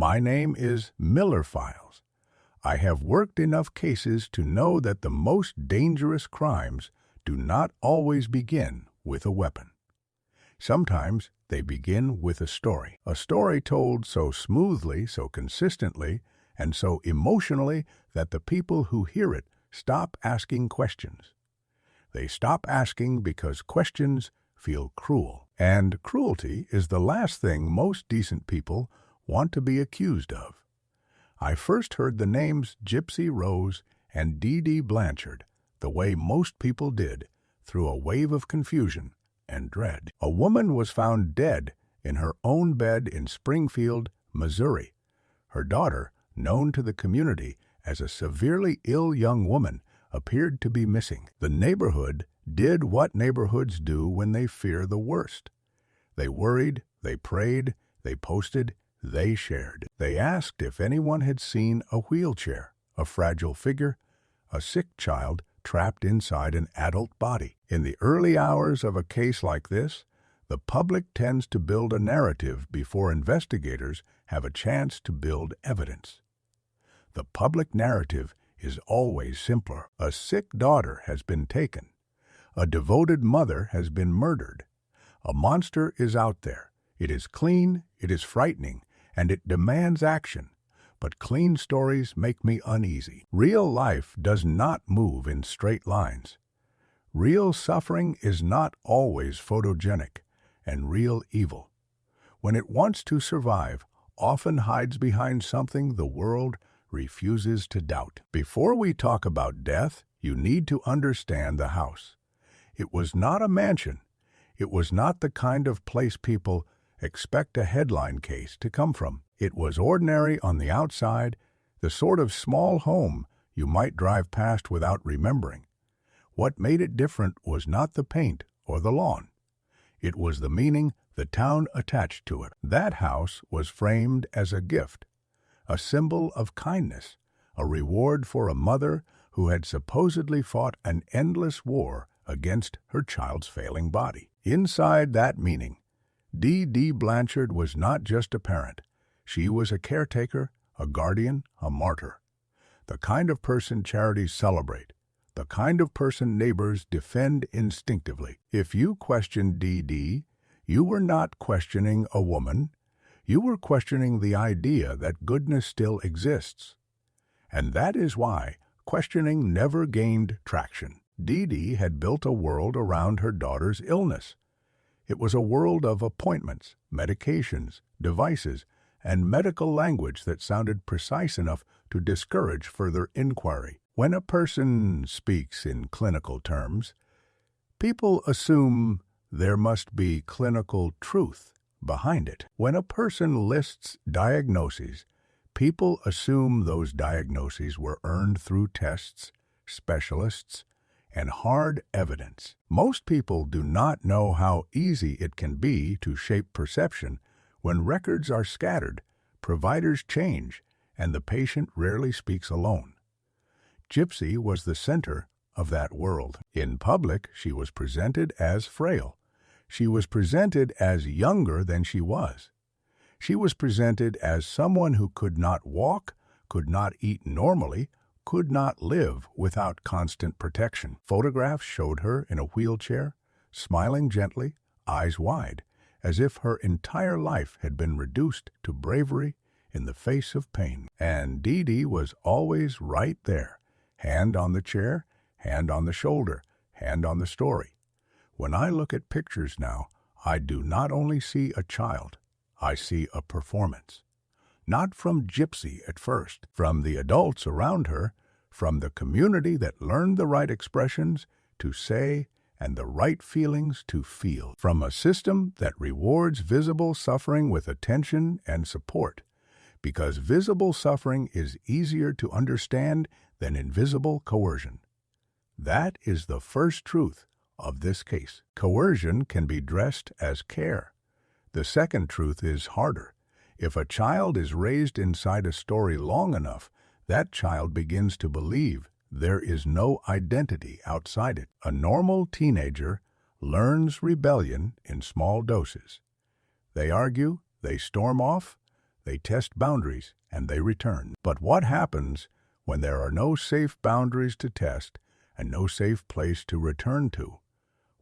My name is Miller Files. I have worked enough cases to know that the most dangerous crimes do not always begin with a weapon. Sometimes they begin with a story told so smoothly, so consistently, and so emotionally that the people who hear it stop asking questions. They stop asking because questions feel cruel, and cruelty is the last thing most decent people want to be accused of. I first heard the names Gypsy Rose and Blanchard the way most people did, through a wave of confusion and dread. A woman was found dead in her own bed in Springfield, Missouri. Her daughter, known to the community as a severely ill young woman, appeared to be missing. The neighborhood did what neighborhoods do when they fear the worst. They worried, they prayed, they posted, they shared. They asked if anyone had seen a wheelchair, a fragile figure, a sick child trapped inside an adult body. In the early hours of a case like this, the public tends to build a narrative before investigators have a chance to build evidence. The public narrative is always simpler. A sick daughter has been taken. A devoted mother has been murdered. A monster is out there. It is clean, it is frightening, and it demands action. But clean stories make me uneasy. Real life does not move in straight lines. Real suffering is not always photogenic, and real evil, when it wants to survive, often hides behind something the world refuses to doubt. Before we talk about death, you need to understand the house. It was not a mansion. It was not the kind of place people expect a headline case to come from. It was ordinary on the outside, the sort of small home you might drive past without remembering. What made it different was not the paint or the lawn. It was the meaning the town attached to it. That house was framed as a gift, a symbol of kindness, a reward for a mother who had supposedly fought an endless war against her child's failing body. Inside that meaning, Blanchard was not just a parent. She was a caretaker, a guardian, a martyr. The kind of person charities celebrate, the kind of person neighbors defend instinctively. If you questioned DD, you were not questioning a woman. You were questioning the idea that goodness still exists. And that is why questioning never gained traction. DD had built a world around her daughter's illness. It was a world of appointments, medications, devices, and medical language that sounded precise enough to discourage further inquiry. When a person speaks in clinical terms, people assume there must be clinical truth behind it. When a person lists diagnoses, people assume those diagnoses were earned through tests, specialists, and hard evidence. Most people do not know how easy it can be to shape perception when records are scattered, providers change, and the patient rarely speaks alone. Gypsy was the center of that world. In public, she was presented as frail. She was presented as younger than she was. She was presented as someone who could not walk, could not eat normally, could not live without constant protection. Photographs showed her in a wheelchair, smiling gently, eyes wide, as if her entire life had been reduced to bravery in the face of pain. And DD was always right there, hand on the chair, hand on the shoulder, hand on the story. When I look at pictures now, I do not only see a child, I see a performance. Not from Gypsy at first, from the adults around her, from the community that learned the right expressions to say and the right feelings to feel, from a system that rewards visible suffering with attention and support, because visible suffering is easier to understand than invisible coercion. That is the first truth of this case. Coercion can be dressed as care. The second truth is harder. If a child is raised inside a story long enough, that child begins to believe there is no identity outside it. A normal teenager learns rebellion in small doses. They argue, they storm off, They test boundaries, and they return. But what happens when there are no safe boundaries to test and no safe place to return to?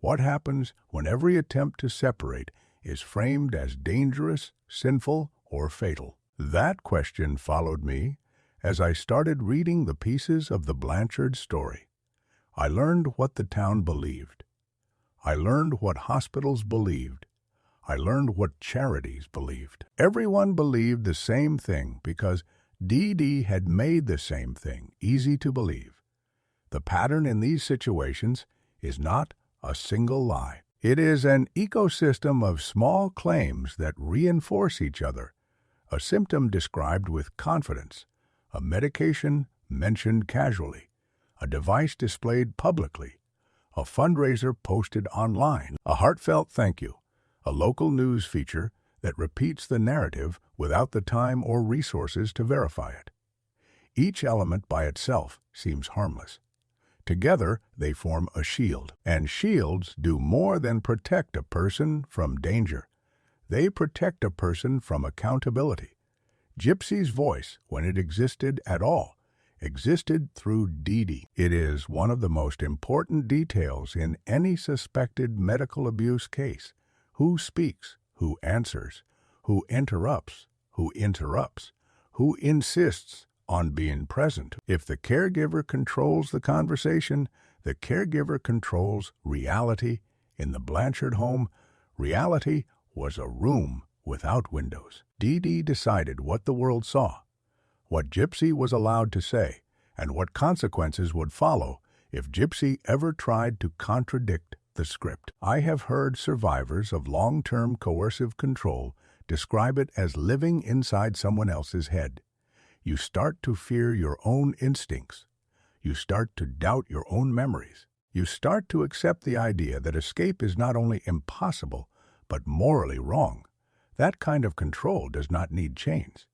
What happens when every attempt to separate is framed as dangerous, sinful, or fatal? That question followed me as I started reading the pieces of the Blanchard story. I learned what the town believed. I learned what hospitals believed. I learned what charities believed. Everyone believed the same thing because Dee Dee had made the same thing easy to believe. The pattern in these situations is not a single lie. It is an ecosystem of small claims that reinforce each other, a symptom described with confidence, a medication mentioned casually, a device displayed publicly, a fundraiser posted online, a heartfelt thank you, a local news feature that repeats the narrative without the time or resources to verify it. Each element by itself seems harmless. Together, they form a shield, and shields do more than protect a person from danger. They protect a person from accountability. Gypsy's voice, when it existed at all, existed through Dee Dee. It is one of the most important details in any suspected medical abuse case. Who speaks, who answers, who interrupts, who insists on being present. If the caregiver controls the conversation, the caregiver controls reality. In the Blanchard home, reality was a room without windows. Dee Dee decided what the world saw, what Gypsy was allowed to say, and what consequences would follow if Gypsy ever tried to contradict the script. I have heard survivors of long-term coercive control describe it as living inside someone else's head. You start to fear your own instincts. You start to doubt your own memories. You start to accept the idea that escape is not only impossible, but morally wrong. That kind of control does not need chains.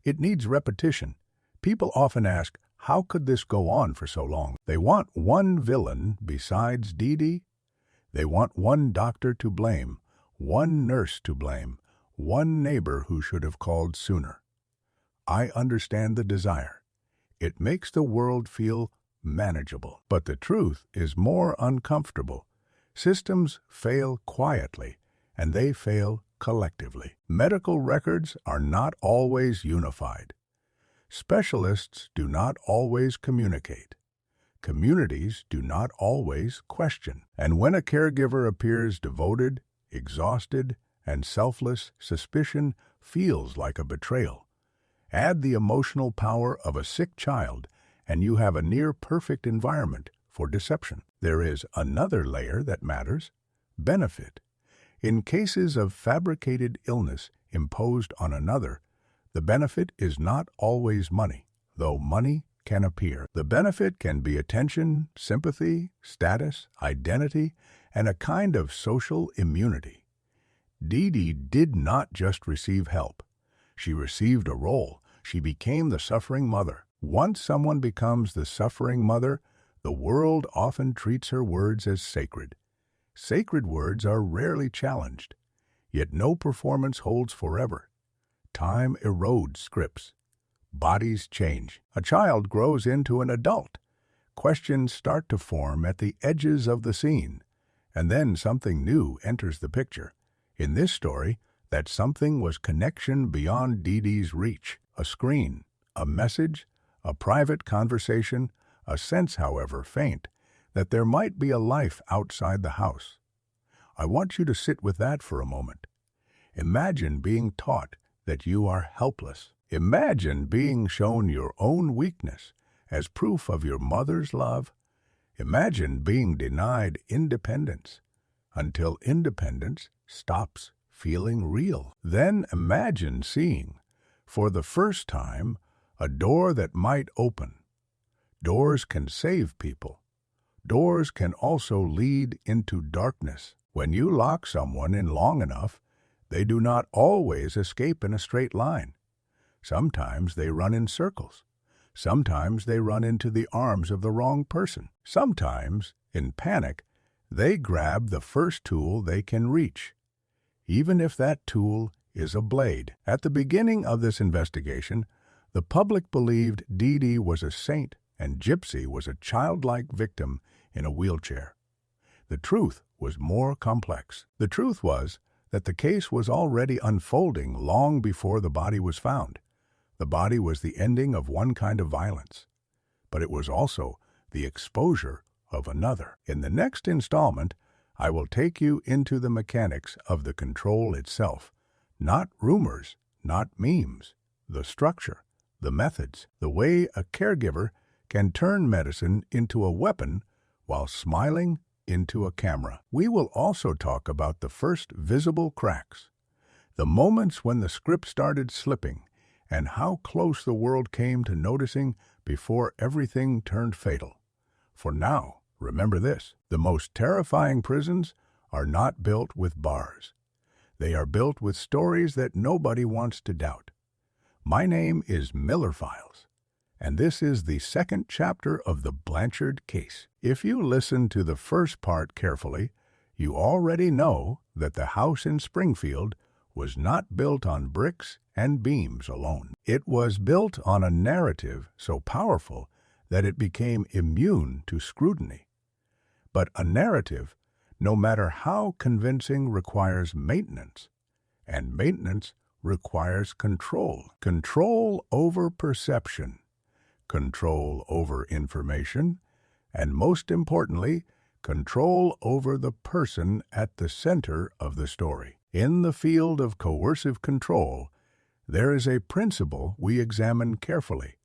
It needs repetition. People often ask, how could this go on for so long? They want one villain besides Dee Dee. They want one doctor to blame, one nurse to blame, one neighbor who should have called sooner. I understand the desire. It makes the world feel manageable. But the truth is more uncomfortable. Systems fail quietly, and they fail collectively. Medical records are not always unified. Specialists do not always communicate. Communities do not always question. And when a caregiver appears devoted, exhausted, and selfless, suspicion feels like a betrayal. Add the emotional power of a sick child, and you have a near-perfect environment for deception. There is another layer that matters: benefit. In cases of fabricated illness imposed on another, the benefit is not always money, though money can appear. The benefit can be attention, sympathy, status, identity, and a kind of social immunity. Dee Dee did not just receive help. She received a role. She became the suffering mother. Once someone becomes the suffering mother, the world often treats her words as sacred. Sacred words are rarely challenged, yet no performance holds forever. Time erodes scripts. Bodies change. A child grows into an adult. Questions start to form at the edges of the scene, and then something new enters the picture. In this story, that something was connection beyond Dee Dee's reach. A screen, a message, a private conversation, a sense, however faint, that there might be a life outside the house. I want you to sit with that for a moment. Imagine being taught that you are helpless. Imagine being shown your own weakness as proof of your mother's love. Imagine being denied independence until independence stops feeling real. Then imagine seeing, for the first time, a door that might open. Doors can save people. Doors can also lead into darkness. When you lock someone in long enough, they do not always escape in a straight line. Sometimes they run in circles. Sometimes they run into the arms of the wrong person. Sometimes, in panic, they grab the first tool they can reach, even if that tool is a blade. At the beginning of this investigation, the public believed Dee Dee was a saint and Gypsy was a childlike victim in a wheelchair. The truth was more complex. The truth was that the case was already unfolding long before the body was found. The body was the ending of one kind of violence, but it was also the exposure of another. In the next installment, I will take you into the mechanics of the control itself, not rumors, not memes, the structure, the methods, the way a caregiver can turn medicine into a weapon while smiling into a camera. We will also talk about the first visible cracks, the moments when the script started slipping, and how close the world came to noticing before everything turned fatal. For now, remember this: the most terrifying prisons are not built with bars. They are built with stories that nobody wants to doubt. My name is Miller Files, and this is the second chapter of the Blanchard case. If you listen to the first part carefully, you already know that the house in Springfield was not built on bricks and beams alone. It was built on a narrative so powerful that it became immune to scrutiny. But a narrative, no matter how convincing, requires maintenance, and maintenance requires control. Control over perception, control over information, and most importantly, control over the person at the center of the story. In the field of coercive control, there is a principle we examine carefully.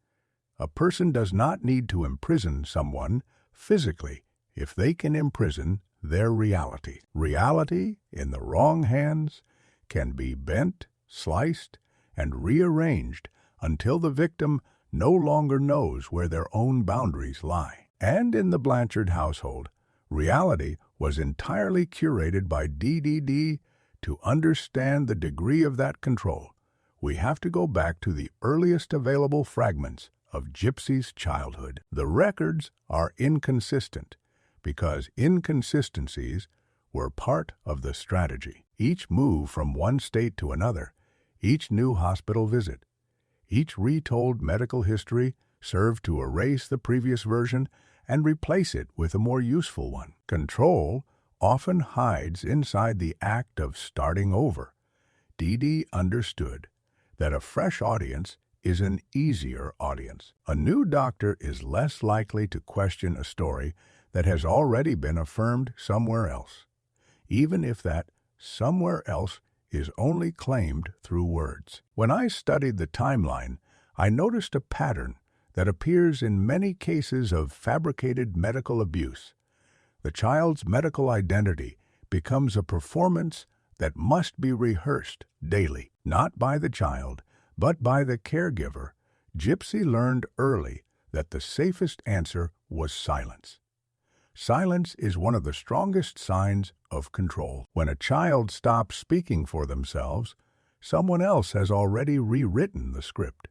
A person does not need to imprison someone physically if they can imprison their reality. Reality, in the wrong hands, can be bent, sliced, and rearranged until the victim no longer knows where their own boundaries lie. And in the Blanchard household, reality was entirely curated by DDD. To understand the degree of that control, we have to go back to the earliest available fragments of Gypsy's childhood. The records are inconsistent because inconsistencies were part of the strategy. Each move from one state to another, each new hospital visit, each retold medical history served to erase the previous version and replace it with a more useful one. Control often hides inside the act of starting over. Dee Dee understood that a fresh audience is an easier audience. A new doctor is less likely to question a story that has already been affirmed somewhere else, even if that somewhere else is only claimed through words. When I studied the timeline, I noticed a pattern that appears in many cases of fabricated medical abuse. The child's medical identity becomes a performance that must be rehearsed daily, not by the child, but by the caregiver. Gypsy learned early that the safest answer was silence. Silence is one of the strongest signs of control. When a child stops speaking for themselves, someone else has already rewritten the script.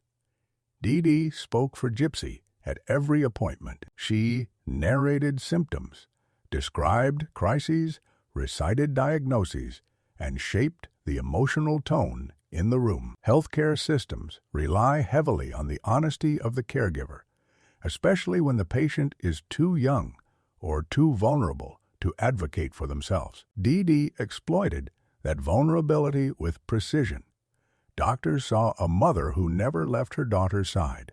Dee Dee spoke for Gypsy at every appointment. She narrated symptoms, described crises, recited diagnoses, and shaped the emotional tone in the room. Healthcare systems rely heavily on the honesty of the caregiver, especially when the patient is too young or too vulnerable to advocate for themselves. Dee Dee exploited that vulnerability with precision. Doctors saw a mother who never left her daughter's side.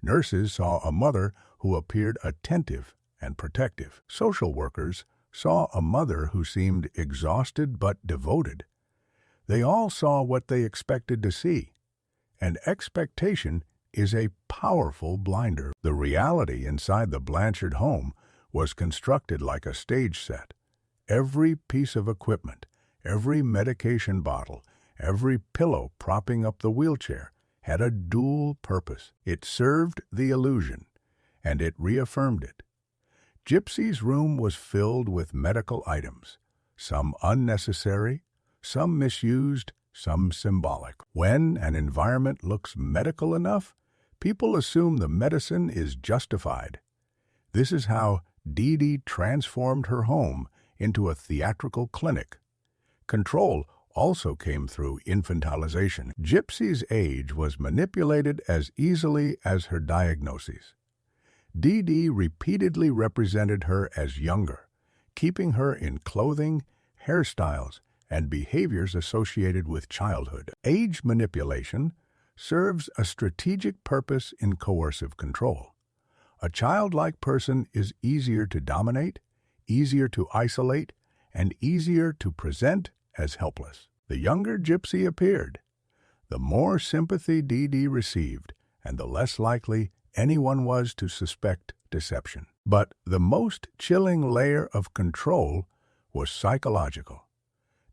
Nurses saw a mother who appeared attentive and protective. Social workers saw a mother who seemed exhausted but devoted. They all saw what they expected to see, and expectation is a powerful blinder. The reality inside the Blanchard home was constructed like a stage set. Every piece of equipment, every medication bottle, every pillow propping up the wheelchair had a dual purpose. It served the illusion, and it reaffirmed it. Gypsy's room was filled with medical items, some unnecessary, some misused, some symbolic. When an environment looks medical enough, people assume the medicine is justified. This is how Dee Dee transformed her home into a theatrical clinic. Control also came through infantilization. Gypsy's age was manipulated as easily as her diagnoses. Dee Dee repeatedly represented her as younger, keeping her in clothing, hairstyles, and behaviors associated with childhood. Age manipulation serves a strategic purpose in coercive control. A childlike person is easier to dominate, easier to isolate, and easier to present as helpless. The younger Gypsy appeared, the more sympathy Dee Dee received, and the less likely anyone was to suspect deception. But the most chilling layer of control was psychological.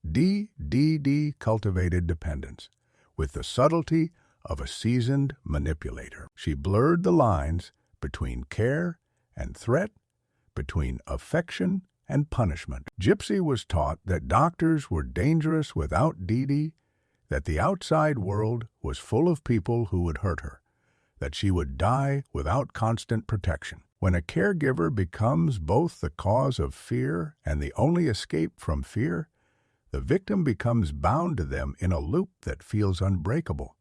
Dee Dee cultivated dependence with the subtlety of a seasoned manipulator. She blurred the lines between care and threat, between affection and punishment. Gypsy was taught that doctors were dangerous without Dee Dee, that the outside world was full of people who would hurt her, that she would die without constant protection. When a caregiver becomes both the cause of fear and the only escape from fear, the victim becomes bound to them in a loop that feels unbreakable.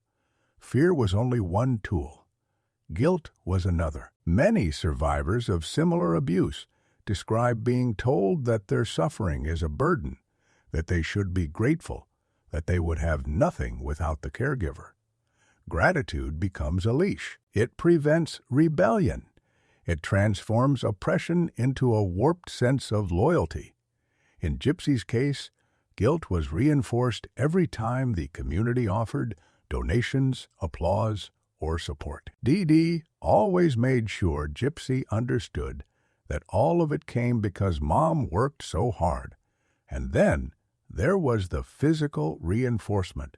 Fear was only one tool. Guilt was another. Many survivors of similar abuse describe being told that their suffering is a burden, that they should be grateful, that they would have nothing without the caregiver. Gratitude becomes a leash. It prevents rebellion. It transforms oppression into a warped sense of loyalty. In Gypsy's case, guilt was reinforced every time the community offered donations, applause, or support. Dee Dee always made sure Gypsy understood that all of it came because Mom worked so hard. And then there was the physical reinforcement,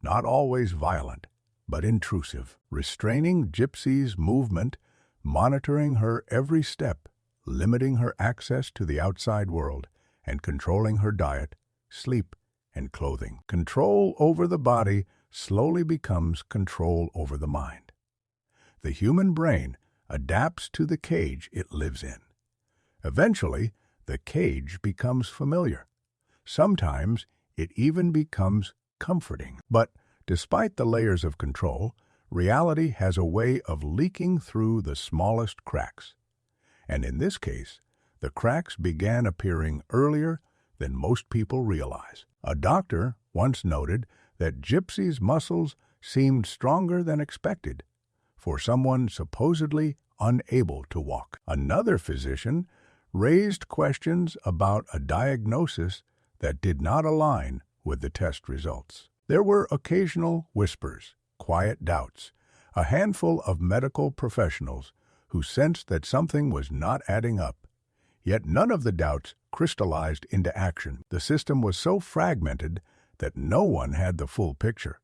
not always violent, but intrusive, restraining Gypsy's movement, monitoring her every step, limiting her access to the outside world, and controlling her diet, sleep, and clothing. Control over the body slowly becomes control over the mind. The human brain adapts to the cage it lives in. Eventually, the cage becomes familiar. Sometimes it even becomes comforting. But despite the layers of control, reality has a way of leaking through the smallest cracks. And in this case, the cracks began appearing earlier than most people realize. A doctor once noted that Gypsy's muscles seemed stronger than expected for someone supposedly unable to walk. Another physician raised questions about a diagnosis that did not align with the test results. There were occasional whispers, quiet doubts, a handful of medical professionals who sensed that something was not adding up. Yet none of the doubts crystallized into action. The system was so fragmented that no one had the full picture.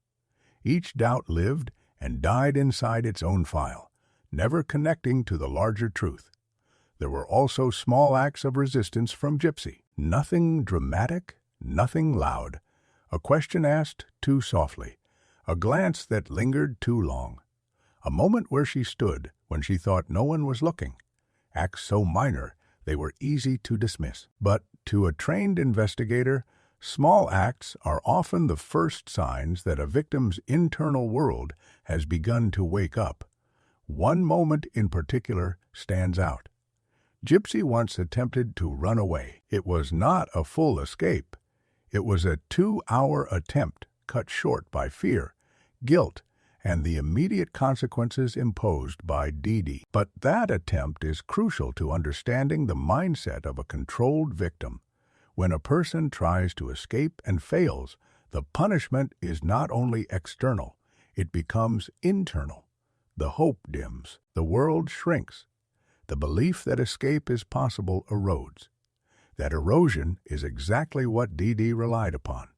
Each doubt lived and died inside its own file, never connecting to the larger truth. There were also small acts of resistance from Gypsy. Nothing dramatic, nothing loud. A question asked too softly, a glance that lingered too long, a moment where she stood when she thought no one was looking. Acts so minor they were easy to dismiss. But to a trained investigator, small acts are often the first signs that a victim's internal world has begun to wake up. One moment in particular stands out. Gypsy once attempted to run away. It was not a full escape. It was a 2-hour attempt cut short by fear, guilt, and the immediate consequences imposed by Dee Dee. But that attempt is crucial to understanding the mindset of a controlled victim. When a person tries to escape and fails, the punishment is not only external, it becomes internal. The hope dims, the world shrinks. The belief that escape is possible erodes. That erosion is exactly what Dee Dee relied upon.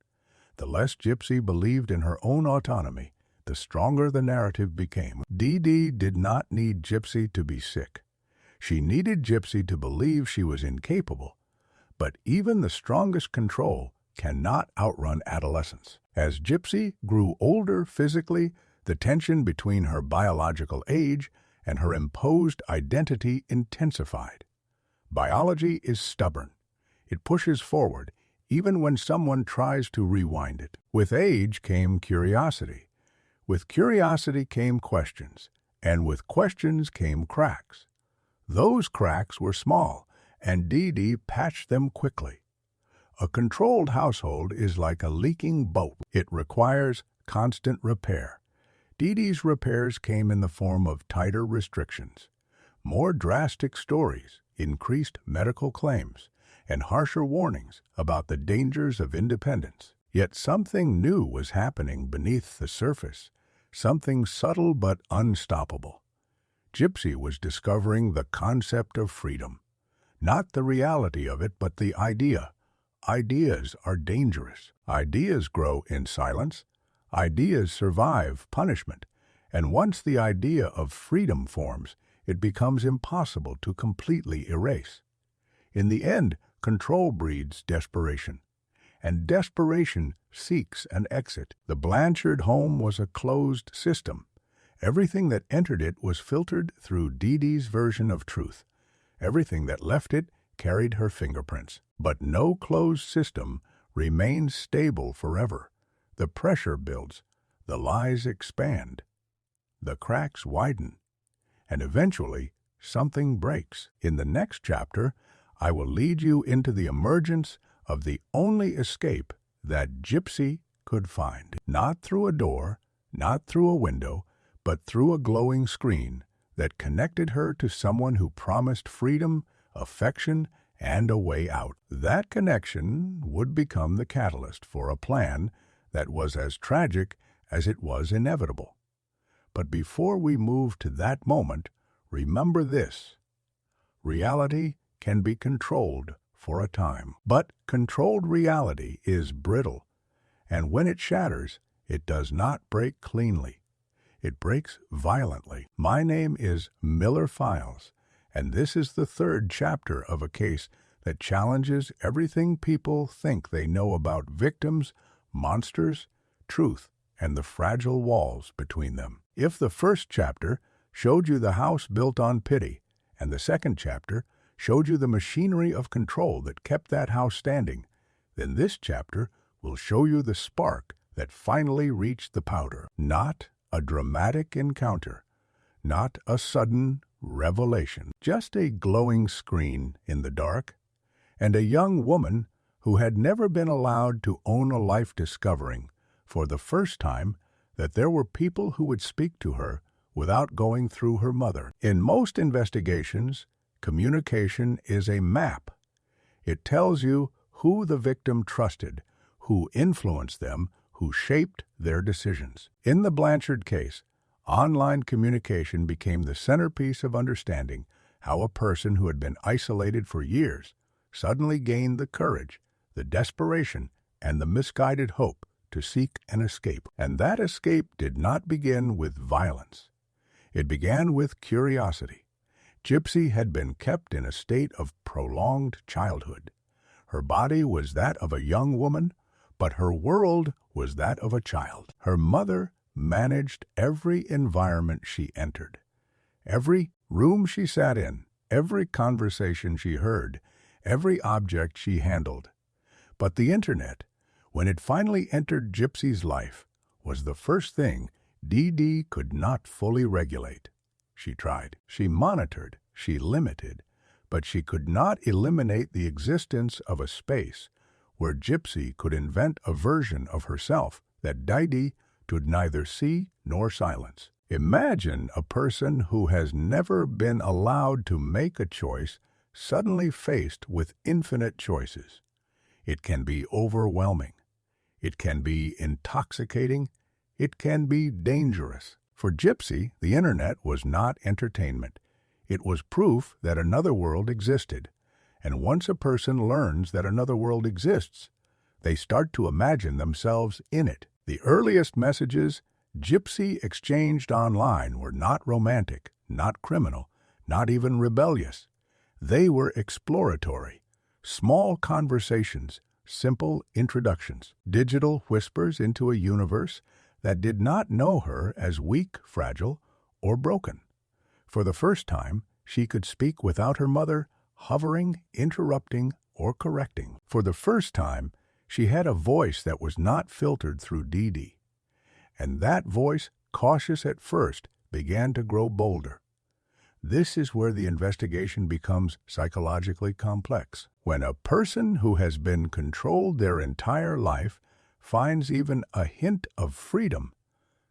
The less Gypsy believed in her own autonomy, the stronger the narrative became. Dee Dee did not need Gypsy to be sick. She needed Gypsy to believe she was incapable. But even the strongest control cannot outrun adolescence. As Gypsy grew older physically, the tension between her biological age and her imposed identity intensified. Biology is stubborn. It pushes forward, even when someone tries to rewind it. With age came curiosity. With curiosity came questions, and with questions came cracks. Those cracks were small, and Dee Dee patched them quickly. A controlled household is like a leaking boat. It requires constant repair. Dee Dee's repairs came in the form of tighter restrictions, more drastic stories, increased medical claims, and harsher warnings about the dangers of independence. Yet something new was happening beneath the surface, something subtle but unstoppable. Gypsy was discovering the concept of freedom. Not the reality of it, but the idea. Ideas are dangerous. Ideas grow in silence. Ideas survive punishment. And once the idea of freedom forms, it becomes impossible to completely erase. In the end, control breeds desperation, and desperation seeks an exit. The Blanchard home was a closed system. Everything that entered it was filtered through Dee Dee's version of truth. Everything that left it carried her fingerprints. But no closed system remains stable forever. The pressure builds, the lies expand, the cracks widen, and eventually something breaks. In the next chapter, I will lead you into the emergence of the only escape that Gypsy could find. Not through a door, not through a window, but through a glowing screen that connected her to someone who promised freedom, affection, and a way out. That connection would become the catalyst for a plan that was as tragic as it was inevitable. But before we move to that moment, remember this: reality can be controlled for a time, but controlled reality is brittle, and when it shatters, it does not break cleanly. It breaks violently. My name is Miller Files, and this is the third chapter of a case that challenges everything people think they know about victims, monsters, truth, and the fragile walls between them. If the first chapter showed you the house built on pity, and the second chapter showed you the machinery of control that kept that house standing, then this chapter will show you the spark that finally reached the powder. Not a dramatic encounter, not a sudden revelation, just a glowing screen in the dark, and a young woman who had never been allowed to own a life discovering, for the first time, that there were people who would speak to her without going through her mother. In most investigations, communication is a map. It tells you who the victim trusted, who influenced them, who shaped their decisions. In the Blanchard case, online communication became the centerpiece of understanding how a person who had been isolated for years suddenly gained the courage, the desperation, and the misguided hope to seek an escape. And that escape did not begin with violence. It began with curiosity. Gypsy had been kept in a state of prolonged childhood. Her body was that of a young woman, but her world was that of a child. Her mother managed every environment she entered, every room she sat in, every conversation she heard, every object she handled. But the internet, when it finally entered Gypsy's life, was the first thing Dee Dee could not fully regulate. She tried, she monitored, she limited, but she could not eliminate the existence of a space where Gypsy could invent a version of herself that Dee Dee could neither see nor silence. Imagine a person who has never been allowed to make a choice suddenly faced with infinite choices. It can be overwhelming. It can be intoxicating. It can be dangerous. For Gypsy, the internet was not entertainment. It was proof that another world existed. And once a person learns that another world exists, they start to imagine themselves in it. The earliest messages Gypsy exchanged online were not romantic, not criminal, not even rebellious. They were exploratory, small conversations, simple introductions, digital whispers into a universe that did not know her as weak, fragile, or broken. For the first time, she could speak without her mother hovering, interrupting, or correcting. For the first time, She had a voice that was not filtered through Dee. And that voice, cautious at first, began to grow bolder. This is where the investigation becomes psychologically complex. When a person who has been controlled their entire life finds even a hint of freedom,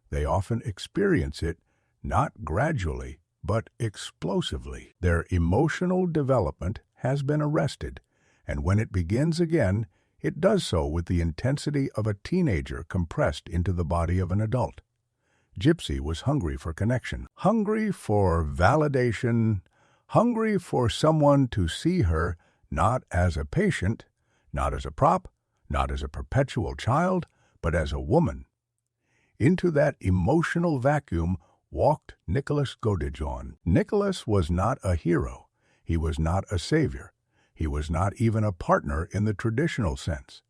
they often experience it not gradually, but explosively. Their emotional development has been arrested, and when it begins again, it does so with the intensity of a teenager compressed into the body of an adult. Gypsy was hungry for connection, hungry for validation, hungry for someone to see her not as a patient, not as a prop, not as a perpetual child, but as a woman. Into that emotional vacuum walked Nicholas Godijon. Nicholas was not a hero. He was not a savior. He was not even a partner in the traditional sense.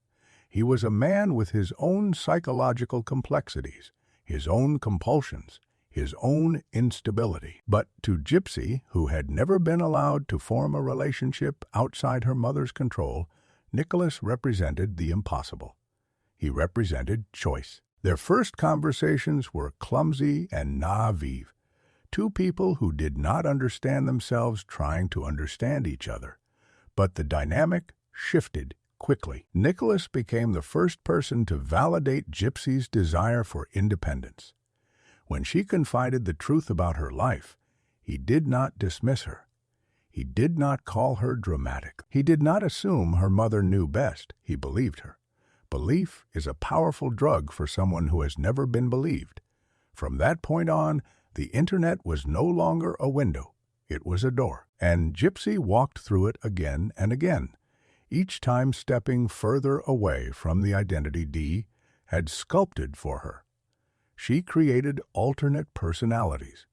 He was a man with his own psychological complexities, his own compulsions, his own instability. But to Gypsy, who had never been allowed to form a relationship outside her mother's control, Nicholas represented the impossible. He represented choice. Their first conversations were clumsy and naive. Two people who did not understand themselves trying to understand each other. But the dynamic shifted quickly. Nicholas became the first person to validate Gypsy's desire for independence. When she confided the truth about her life, he did not dismiss her. He did not call her dramatic. He did not assume her mother knew best. He believed her. Belief is a powerful drug for someone who has never been believed. From that point on, the internet was no longer a window. It was a door. And Gypsy walked through it again and again, each time stepping further away from the identity Dee had sculpted for her. She created alternate personalities.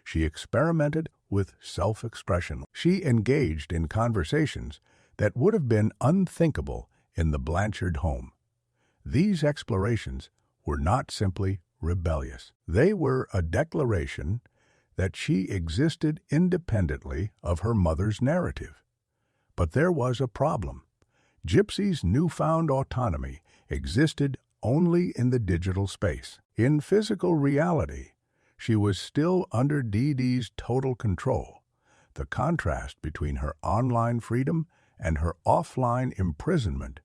She experimented with self-expression. She engaged in conversations that would have been unthinkable in the Blanchard home. These explorations were not simply rebellious. They were a declaration that she existed independently of her mother's narrative. But there was a problem. Gypsy's newfound autonomy existed only in the digital space. In physical reality, she was still under Dee's total control. The contrast between her online freedom and her offline imprisonment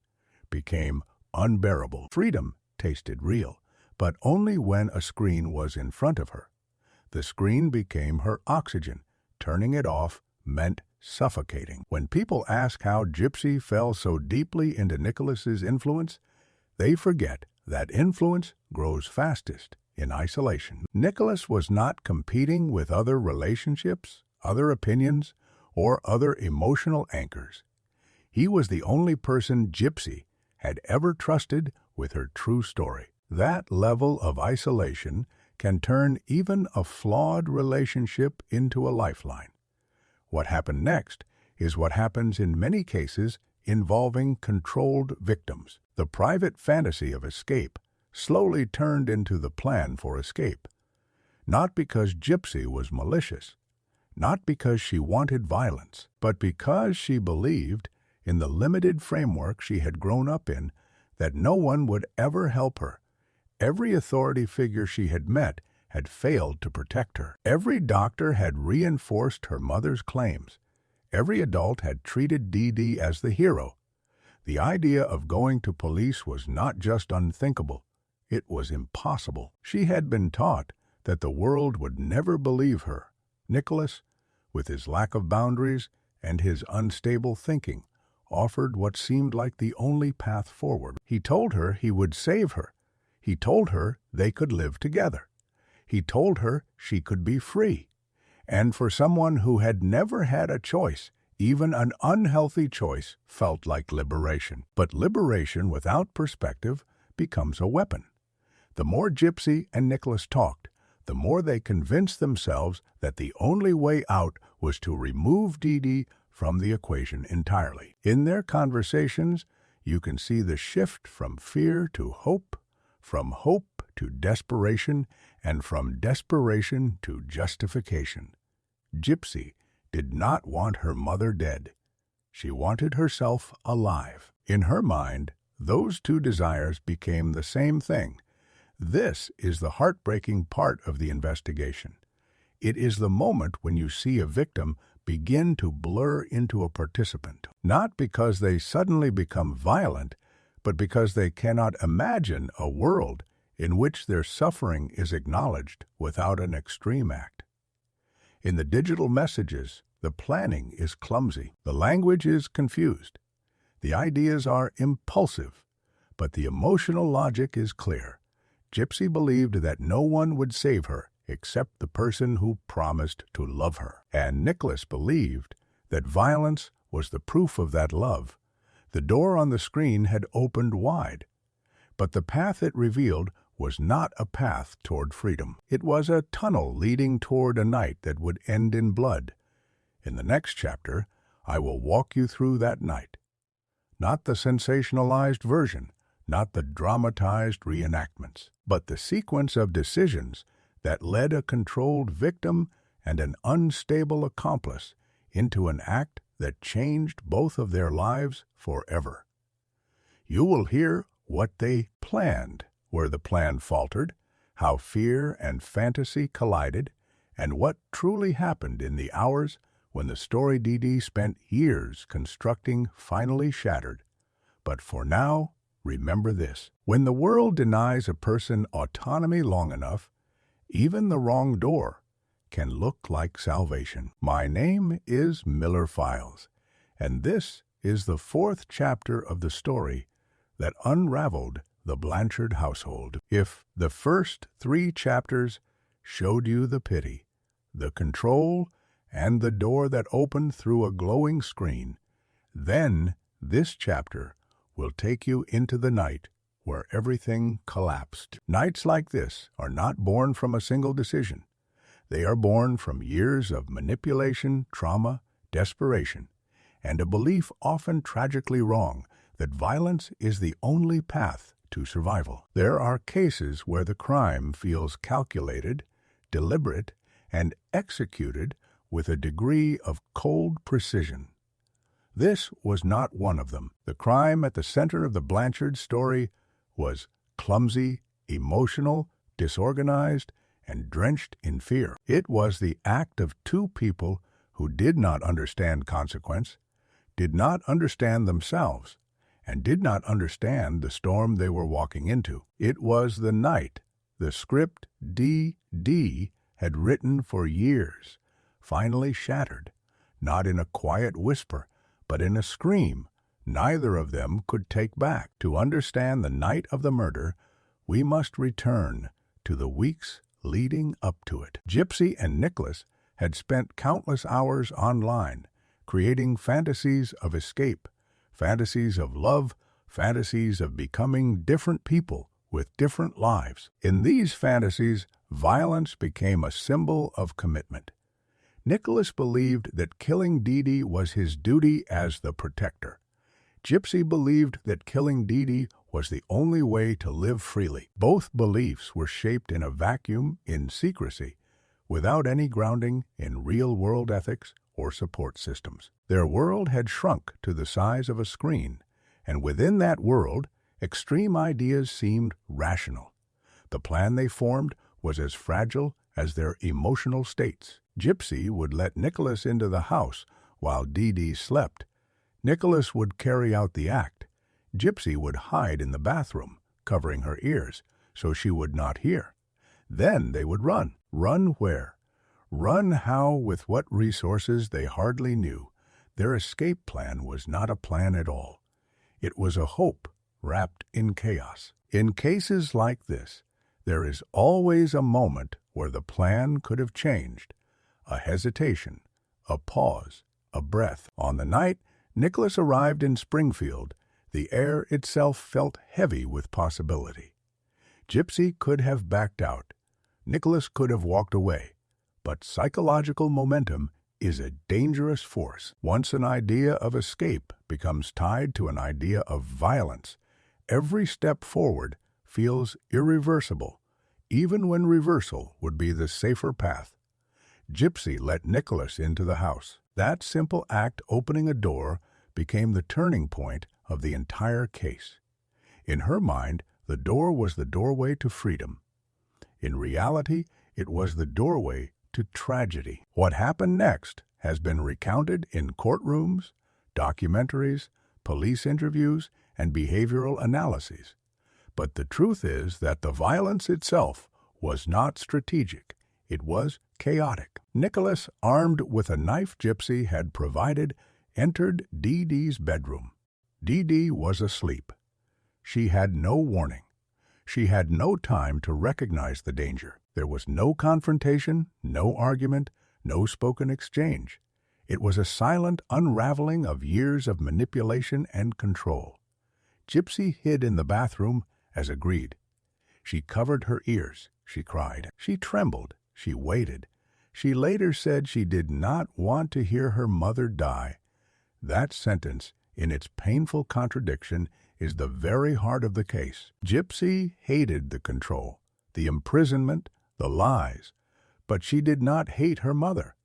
became unbearable. Freedom tasted real, but only when a screen was in front of her. The screen became her oxygen. Turning it off meant suffocating. When people ask how Gypsy fell so deeply into Nicholas's influence, they forget that influence grows fastest in isolation. Nicholas was not competing with other relationships, other opinions, or other emotional anchors. He was the only person Gypsy had ever trusted with her true story. That level of isolation can turn even a flawed relationship into a lifeline. What happened next is what happens in many cases involving controlled victims. The private fantasy of escape slowly turned into the plan for escape. Not because Gypsy was malicious, not because she wanted violence, but because she believed, in the limited framework she had grown up in, that no one would ever help her. Every authority figure she had met had failed to protect her. Every doctor had reinforced her mother's claims. Every adult had treated Dee as the hero. The idea of going to police was not just unthinkable, it was impossible. She had been taught that the world would never believe her. Nicholas, with his lack of boundaries and his unstable thinking, offered what seemed like the only path forward. He told her he would save her. He told her they could live together. He told her she could be free. And for someone who had never had a choice, even an unhealthy choice felt like liberation. But liberation without perspective becomes a weapon. The more Gypsy and Nicholas talked, the more they convinced themselves that the only way out was to remove Dee from the equation entirely. In their conversations, you can see the shift from fear to hope, from hope to desperation, and from desperation to justification. Gypsy did not want her mother dead. She wanted herself alive. In her mind, those two desires became the same thing. This is the heartbreaking part of the investigation. It is the moment when you see a victim begin to blur into a participant, not because they suddenly become violent, but because they cannot imagine a world in which their suffering is acknowledged without an extreme act. In the digital messages, the planning is clumsy, the language is confused, the ideas are impulsive, but the emotional logic is clear. Gypsy believed that no one would save her except the person who promised to love her. And Nicholas believed that violence was the proof of that love. The door on the screen had opened wide, but the path it revealed was not a path toward freedom. It was a tunnel leading toward a night that would end in blood. In the next chapter, I will walk you through that night. Not the sensationalized version, not the dramatized reenactments, but the sequence of decisions that led a controlled victim and an unstable accomplice into an act that changed both of their lives forever. You will hear what they planned, where the plan faltered, how fear and fantasy collided, and what truly happened in the hours when the story Dee Dee spent years constructing finally shattered. But for now, remember this: when the world denies a person autonomy long enough, even the wrong door can look like salvation. My name is Miller Files, and this is the fourth chapter of the story that unraveled the Blanchard household. If the first 3 chapters showed you the pity, the control, and the door that opened through a glowing screen, then this chapter will take you into the night where everything collapsed. Nights like this are not born from a single decision. They are born from years of manipulation, trauma, desperation, and a belief often tragically wrong that violence is the only path to survival. There are cases where the crime feels calculated, deliberate, and executed with a degree of cold precision. This was not one of them. The crime at the center of the Blanchard story was clumsy, emotional, disorganized, and drenched in fear. It was the act of 2 people who did not understand consequence, did not understand themselves, and did not understand the storm they were walking into. It was the night the script D.D. had written for years finally shattered, not in a quiet whisper, but in a scream neither of them could take back. To understand the night of the murder, we must return to the weeks leading up to it. Gypsy and Nicholas had spent countless hours online, creating fantasies of escape, fantasies of love, fantasies of becoming different people with different lives. In these fantasies, violence became a symbol of commitment. Nicholas believed that killing Dee Dee was his duty as the protector. Gypsy believed that killing Dee Dee was the only way to live freely. Both beliefs were shaped in a vacuum, in secrecy, without any grounding in real-world ethics or support systems. Their world had shrunk to the size of a screen, and within that world, extreme ideas seemed rational. The plan they formed was as fragile as their emotional states. Gypsy would let Nicholas into the house while Dee Dee slept. Nicholas would carry out the act. Gypsy would hide in the bathroom, covering her ears, so she would not hear. Then they would run. Run where? Run how, with what resources they hardly knew. Their escape plan was not a plan at all. It was a hope wrapped in chaos. In cases like this, there is always a moment where the plan could have changed. A hesitation, a pause, a breath. On the night Nicholas arrived in Springfield, the air itself felt heavy with possibility. Gypsy could have backed out. Nicholas could have walked away. But psychological momentum is a dangerous force. Once an idea of escape becomes tied to an idea of violence, every step forward feels irreversible, even when reversal would be the safer path. Gypsy let Nicholas into the house. That simple act, opening a door, became the turning point of the entire case. In her mind, the door was the doorway to freedom. In reality, it was the doorway to tragedy. What happened next has been recounted in courtrooms, documentaries, police interviews, and behavioral analyses. But the truth is that the violence itself was not strategic. It was chaotic. Nicholas, armed with a knife Gypsy had provided, entered Dee Dee's bedroom. Dee Dee was asleep. She had no warning. She had no time to recognize the danger. There was no confrontation, no argument, no spoken exchange. It was a silent unraveling of years of manipulation and control. Gypsy hid in the bathroom as agreed. She covered her ears. She cried. She trembled. She waited. She later said she did not want to hear her mother die. That sentence, in its painful contradiction, is the very heart of the case. Gypsy hated the control, the imprisonment, the lies, but she did not hate her mother.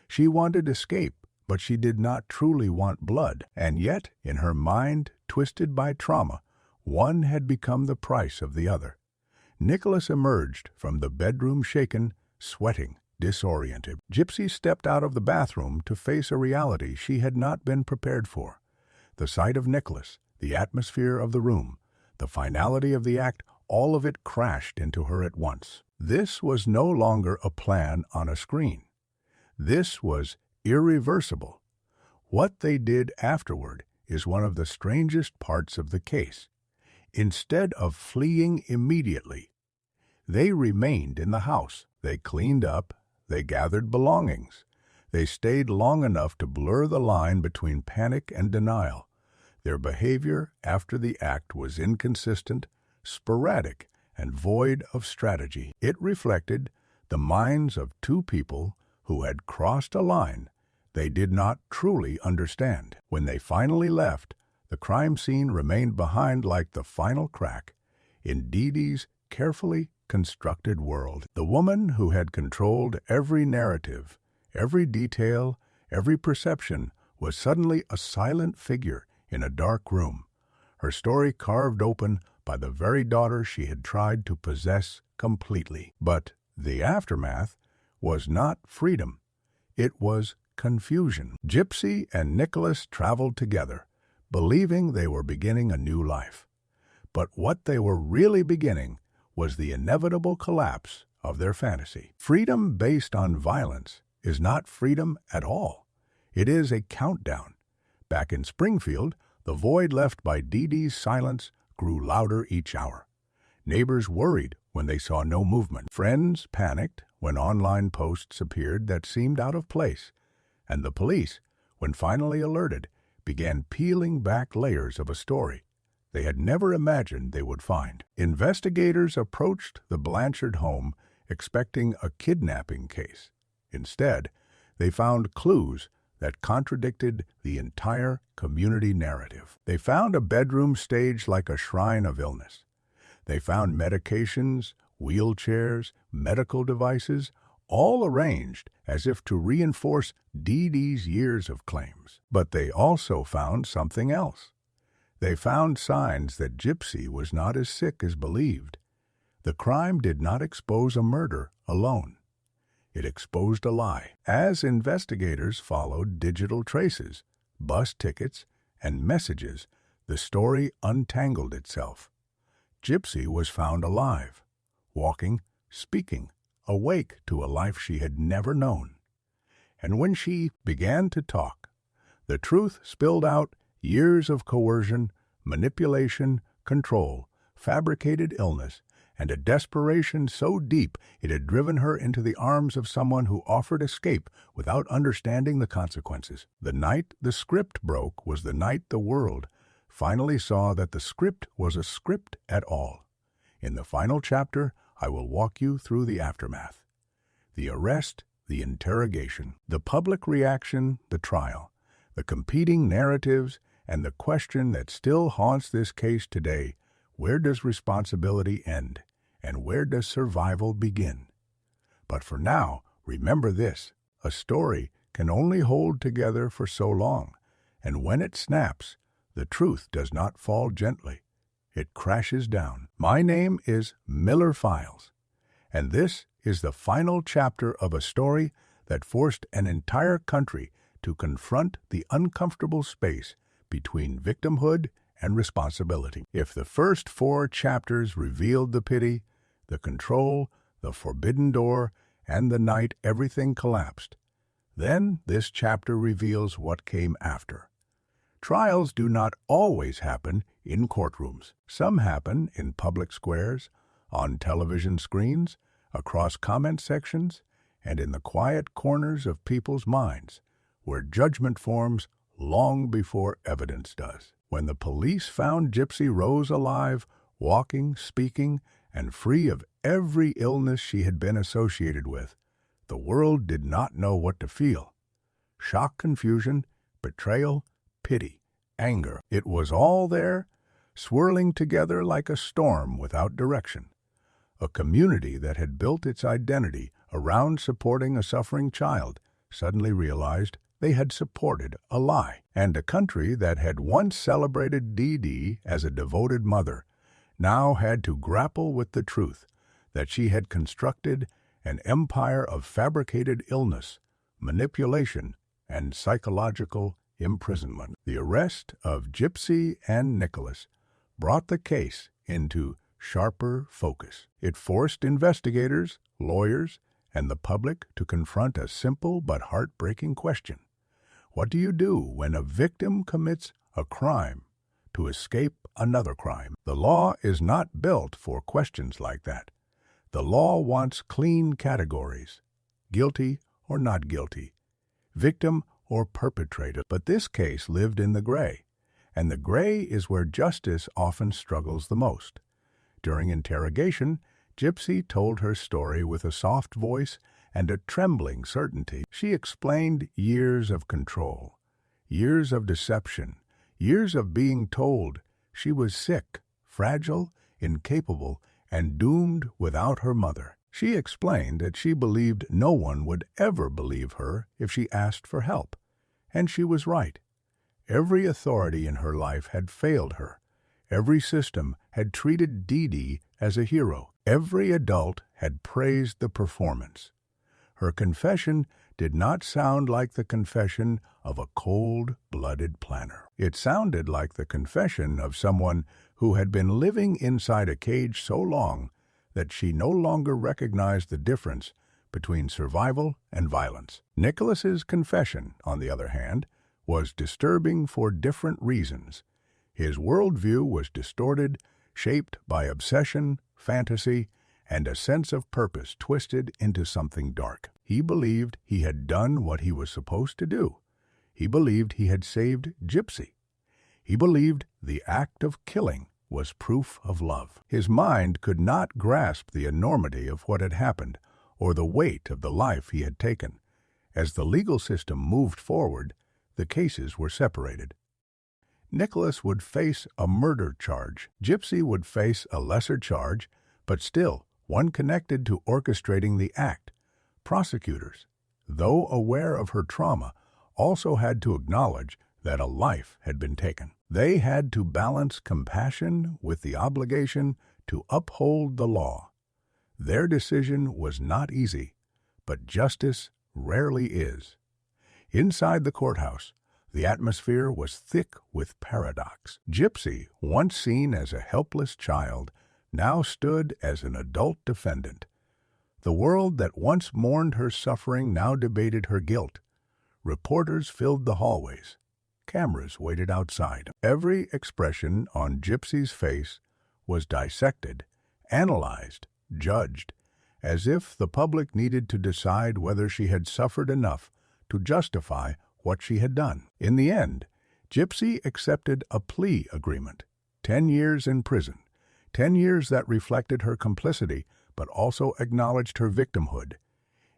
She wanted escape, but she did not truly want blood. And yet, in her mind, twisted by trauma, one had become the price of the other. Nicholas emerged from the bedroom shaken, sweating, disoriented. Gypsy stepped out of the bathroom to face a reality she had not been prepared for. The sight of Nicholas, the atmosphere of the room, the finality of the act, all of it crashed into her at once. This was no longer a plan on a screen. This was irreversible. What they did afterward is one of the strangest parts of the case. Instead of fleeing immediately, they remained in the house. They cleaned up. They gathered belongings. They stayed long enough to blur the line between panic and denial. Their behavior after the act was inconsistent, sporadic, and void of strategy. It reflected the minds of two people who had crossed a line they did not truly understand. When they finally left, the crime scene remained behind like the final crack in Dee Dee's carefully constructed world. The woman who had controlled every narrative, every detail, every perception was suddenly a silent figure in a dark room, her story carved open by the very daughter she had tried to possess completely. But the aftermath was not freedom. It was confusion. Gypsy and Nicholas traveled together, believing they were beginning a new life. But what they were really beginning was the inevitable collapse of their fantasy. Freedom based on violence is not freedom at all. It is a countdown. Back in Springfield, the void left by Dee Dee's silence grew louder each hour. Neighbors worried when they saw no movement. Friends panicked when online posts appeared that seemed out of place. And the police, when finally alerted, began peeling back layers of a story they had never imagined they would find. Investigators approached the Blanchard home expecting a kidnapping case. Instead, they found clues that contradicted the entire community narrative. They found a bedroom staged like a shrine of illness. They found medications, wheelchairs, medical devices, all arranged as if to reinforce Dee Dee's years of claims. But they also found something else. They found signs that Gypsy was not as sick as believed. The crime did not expose a murder alone. It exposed a lie. As investigators followed digital traces, bus tickets, and messages, the story untangled itself. Gypsy was found alive, walking, speaking, awake to a life she had never known. And when she began to talk, the truth spilled out: years of coercion, manipulation, control, fabricated illness, and a desperation so deep it had driven her into the arms of someone who offered escape without understanding the consequences. The night the script broke was the night the world finally saw that the script was a script at all. In the final chapter, I will walk you through the aftermath. The arrest, the interrogation, the public reaction, the trial, the competing narratives, and the question that still haunts this case today: where does responsibility end, and where does survival begin? But for now, remember this: a story can only hold together for so long, and when it snaps, the truth does not fall gently. It crashes down. My name is Miller Files, and this is the final chapter of a story that forced an entire country to confront the uncomfortable space between victimhood and responsibility. If the first 4 chapters revealed the pity, the control, the forbidden door, and the night everything collapsed, then this chapter reveals what came after. Trials do not always happen in courtrooms. Some happen in public squares, on television screens, across comment sections, and in the quiet corners of people's minds, where judgment forms long before evidence does. When the police found Gypsy Rose alive, walking, speaking, and free of every illness she had been associated with, the world did not know what to feel. Shock, confusion, betrayal, pity, anger. It was all there, swirling together like a storm without direction. A community that had built its identity around supporting a suffering child suddenly realized they had supported a lie. And a country that had once celebrated Dee Dee as a devoted mother now had to grapple with the truth that she had constructed an empire of fabricated illness, manipulation, and psychological imprisonment. The arrest of Gypsy and Nicholas brought the case into sharper focus. It forced investigators, lawyers, and the public to confront a simple but heartbreaking question. What do you do when a victim commits a crime to escape another crime? The law is not built for questions like that. The law wants clean categories: guilty or not guilty, victim or perpetrator. But this case lived in the gray, and the gray is where justice often struggles the most. During interrogation, Gypsy told her story with a soft voice and a trembling certainty. She explained years of control, years of deception, years of being told she was sick, fragile, incapable, and doomed without her mother. She explained that she believed no one would ever believe her if she asked for help. And she was right. Every authority in her life had failed her. Every system had treated Dee Dee as a hero. Every adult had praised the performance. Her confession did not sound like the confession of a cold-blooded planner. It sounded like the confession of someone who had been living inside a cage so long that she no longer recognized the difference between survival and violence. Nicholas's confession, on the other hand, was disturbing for different reasons. His worldview was distorted, shaped by obsession, fantasy, and a sense of purpose twisted into something dark. He believed he had done what he was supposed to do. He believed he had saved Gypsy. He believed the act of killing was proof of love. His mind could not grasp the enormity of what had happened or the weight of the life he had taken. As the legal system moved forward, the cases were separated. Nicholas would face a murder charge. Gypsy would face a lesser charge, but still one connected to orchestrating the act. Prosecutors, though aware of her trauma, also had to acknowledge that a life had been taken. They had to balance compassion with the obligation to uphold the law. Their decision was not easy, but justice rarely is. Inside the courthouse, the atmosphere was thick with paradox. Gypsy, once seen as a helpless child, now stood as an adult defendant. The world that once mourned her suffering now debated her guilt. Reporters filled the hallways. Cameras waited outside. Every expression on Gypsy's face was dissected, analyzed, judged, as if the public needed to decide whether she had suffered enough to justify what she had done. In the end, Gypsy accepted a plea agreement, 10 years in prison, 10 years that reflected her complicity but also acknowledged her victimhood.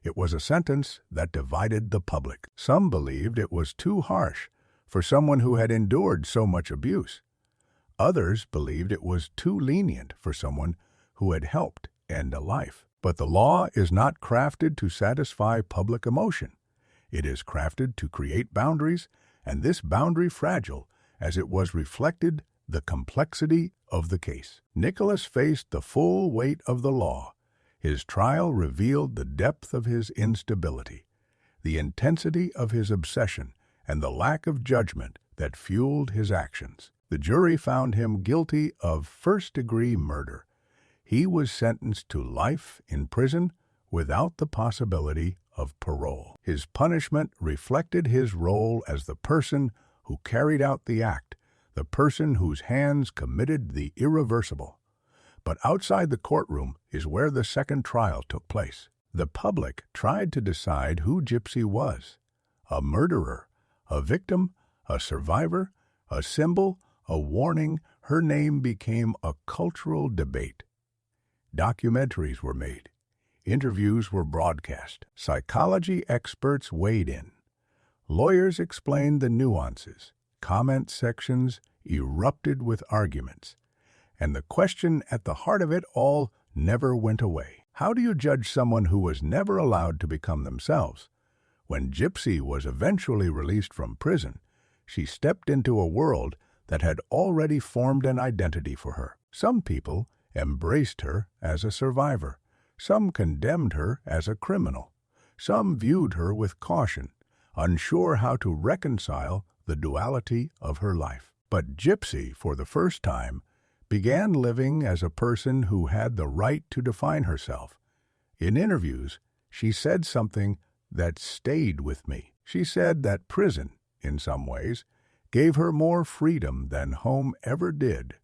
It was a sentence that divided the public. Some believed it was too harsh for someone who had endured so much abuse. Others believed it was too lenient for someone who had helped end a life. But the law is not crafted to satisfy public emotion. It is crafted to create boundaries, and this boundary fragile as it was reflected the complexity of the case. Nicholas faced the full weight of the law. His trial revealed the depth of his instability, the intensity of his obsession, and the lack of judgment that fueled his actions. The jury found him guilty of first-degree murder. He was sentenced to life in prison without the possibility of parole. His punishment reflected his role as the person who carried out the act, the person whose hands committed the irreversible. But outside the courtroom is where the second trial took place. The public tried to decide who Gypsy was: a murderer, a victim, a survivor, a symbol, a warning. Her name became a cultural debate. Documentaries were made. Interviews were broadcast. Psychology experts weighed in. Lawyers explained the nuances. Comment sections erupted with arguments. And the question at the heart of it all never went away. How do you judge someone who was never allowed to become themselves? When Gypsy was eventually released from prison, she stepped into a world that had already formed an identity for her. Some people embraced her as a survivor. Some condemned her as a criminal. Some viewed her with caution, unsure how to reconcile the duality of her life. But Gypsy, for the first time, began living as a person who had the right to define herself. In interviews, she said something that stayed with me. She said that prison, in some ways, gave her more freedom than home ever did.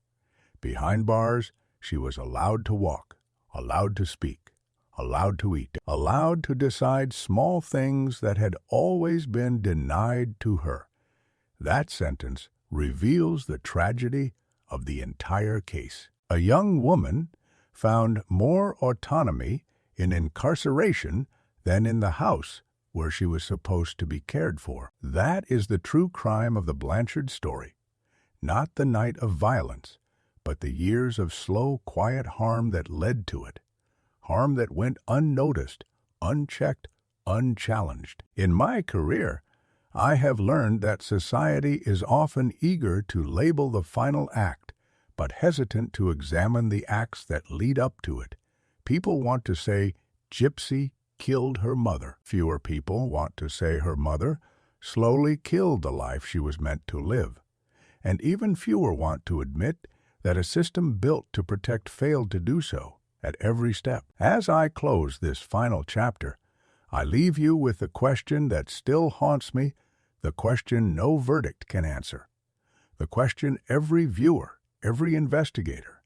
Behind bars, she was allowed to walk, allowed to speak, allowed to eat, allowed to decide small things that had always been denied to her. That sentence reveals the tragedy of the entire case. A young woman found more autonomy in incarceration than in the house where she was supposed to be cared for. That is the true crime of the Blanchard story. Not the night of violence, but the years of slow, quiet harm that led to it. Harm that went unnoticed, unchecked, unchallenged. In my career, I have learned that society is often eager to label the final act, but hesitant to examine the acts that lead up to it. People want to say, Gypsy killed her mother. Fewer people want to say her mother slowly killed the life she was meant to live. And even fewer want to admit that a system built to protect failed to do so at every step. As I close this final chapter, I leave you with the question that still haunts me, the question no verdict can answer, the question every viewer, every investigator,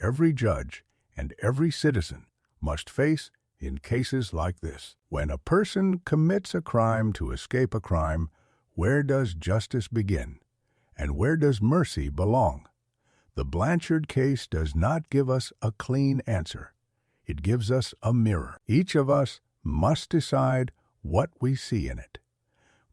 every judge, and every citizen must face in cases like this. When a person commits a crime to escape a crime, where does justice begin? And where does mercy belong? The Blanchard case does not give us a clean answer. It gives us a mirror. Each of us must decide what we see in it.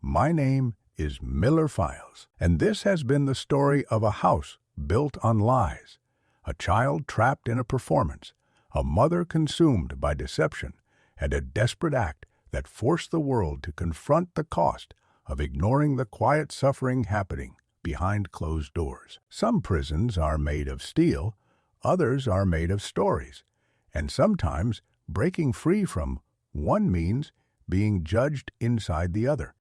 My name is Miller Files, and this has been the story of a house built on lies, a child trapped in a performance, a mother consumed by deception, and a desperate act that forced the world to confront the cost of ignoring the quiet suffering happening behind closed doors. Some prisons are made of steel, others are made of stories, and sometimes breaking free from one means being judged inside the other.